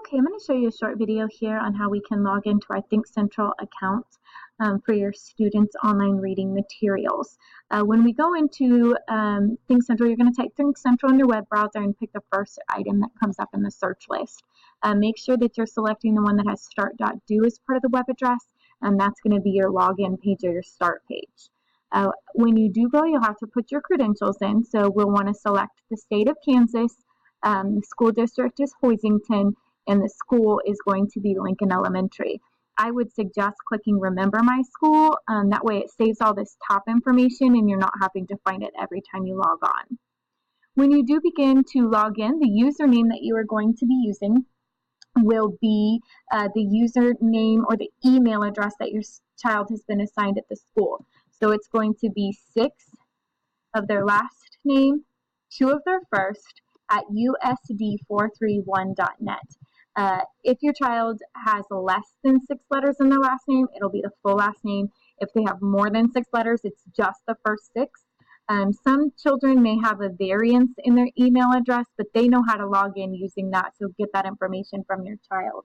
Okay, I'm going to show you a short video here on how we can log into our Think Central account for your students' online reading materials. When we go into Think Central, you're going to type Think Central in your web browser and pick the first item that comes up in the search list. Make sure that you're selecting the one that has start.do as part of the web address, and that's going to be your login page or your start page. When you do go, you'll have to put your credentials in, so we'll want to select the state of Kansas, the school district is Hoisington, and the school is going to be Lincoln Elementary. I would suggest clicking Remember My School. That way it saves all this top information and you're not having to find it every time you log on. When you do begin to log in, the username that you are going to be using will be the username or the email address that your child has been assigned at the school. So it's going to be 6 of their last name, 2 of their first, at usd431.net. If your child has less than 6 letters in their last name, it'll be the full last name. If they have more than 6 letters, it's just the first 6. Some children may have a variance in their email address, but they know how to log in using that, so get that information from your child.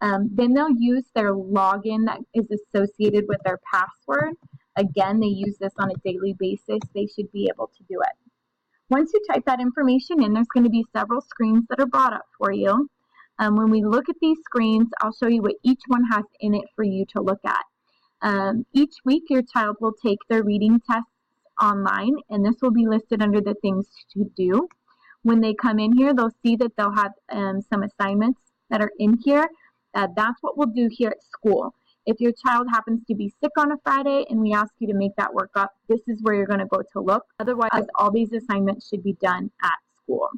Then they'll use their login that is associated with their password. Again, they use this on a daily basis. They should be able to do it. Once you type that information in, there's going to be several screens that are brought up for you. When we look at these screens, I'll show you what each one has in it for you to look at. Each week, your child will take their reading tests online, and this will be listed under the things to do. When they come in here, they'll see that they'll have some assignments that are in here. That's what we'll do here at school. If your child happens to be sick on a Friday and we ask you to make that work up, this is where you're going to go to look. Otherwise, all these assignments should be done at school.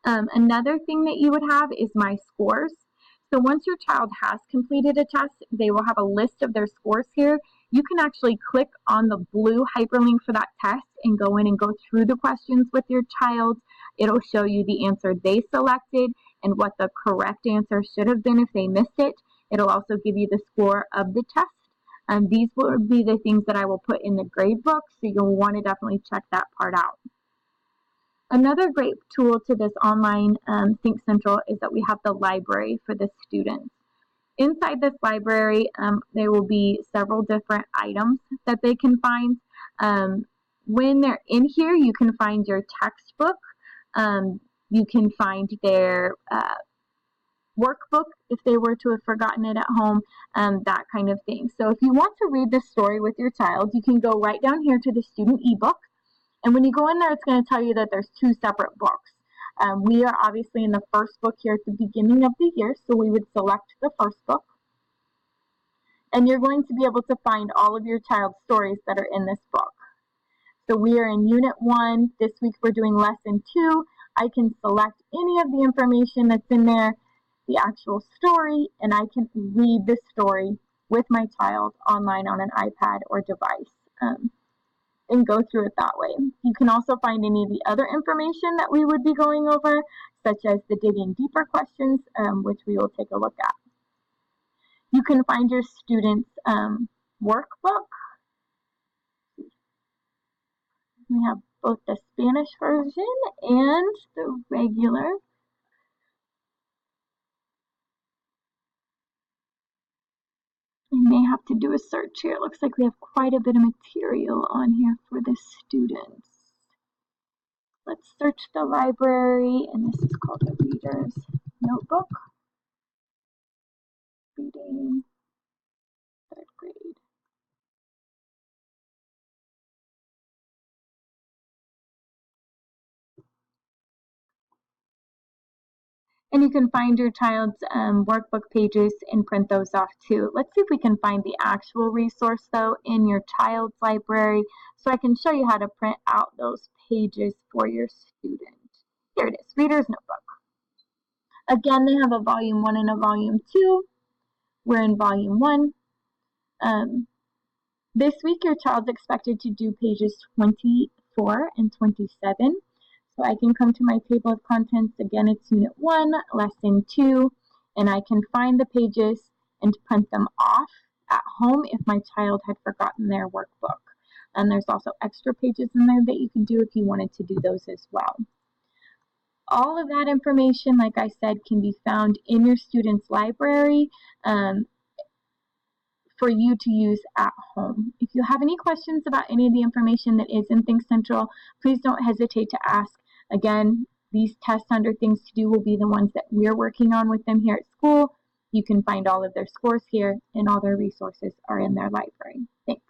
Another thing that you would have is My Scores. So once your child has completed a test, they will have a list of their scores here. You can actually click on the blue hyperlink for that test and go in and go through the questions with your child. It'll show you the answer they selected and what the correct answer should have been if they missed it. It'll also give you the score of the test. These will be the things that I will put in the grade book, so you'll want to definitely check that part out. Another great tool to this online Think Central is that we have the library for the students. Inside this library, there will be several different items that they can find. When they're in here, you can find your textbook. You can find their workbook if they were to have forgotten it at home, that kind of thing. So if you want to read this story with your child, you can go right down here to the student ebook. And when you go in there, it's going to tell you that there's 2 separate books. We are obviously in the first book here at the beginning of the year, so we would select the first book. And you're going to be able to find all of your child's stories that are in this book. So we are in Unit 1. This week we're doing Lesson 2. I can select any of the information that's in there, the actual story, and I can read the story with my child online on an iPad or device. And go through it that way. You can also find any of the other information that we would be going over, such as the digging deeper questions, which we will take a look at. You can find your students' workbook. We have both the Spanish version and the regular. I may have to do a search here. It looks like we have quite a bit of material on here for the students. Let's search the library, and this is called the Reader's Notebook. Reading, 3rd grade. And you can find your child's workbook pages and print those off too. Let's see if we can find the actual resource though in your child's library so I can show you how to print out those pages for your student. Here it is, Reader's Notebook. Again, they have a Volume 1 and a Volume 2. We're in Volume 1. This week, your child's expected to do pages 24 and 27. So I can come to my table of contents. Again, it's Unit 1, Lesson 2, and I can find the pages and print them off at home if my child had forgotten their workbook. And there's also extra pages in there that you can do if you wanted to do those as well. All of that information, like I said, can be found in your student's library for you to use at home. If you have any questions about any of the information that is in Think Central, please don't hesitate to ask. Again, these tests under Things to Do will be the ones that we're working on with them here at school. You can find all of their scores here, and all their resources are in their library. Thanks.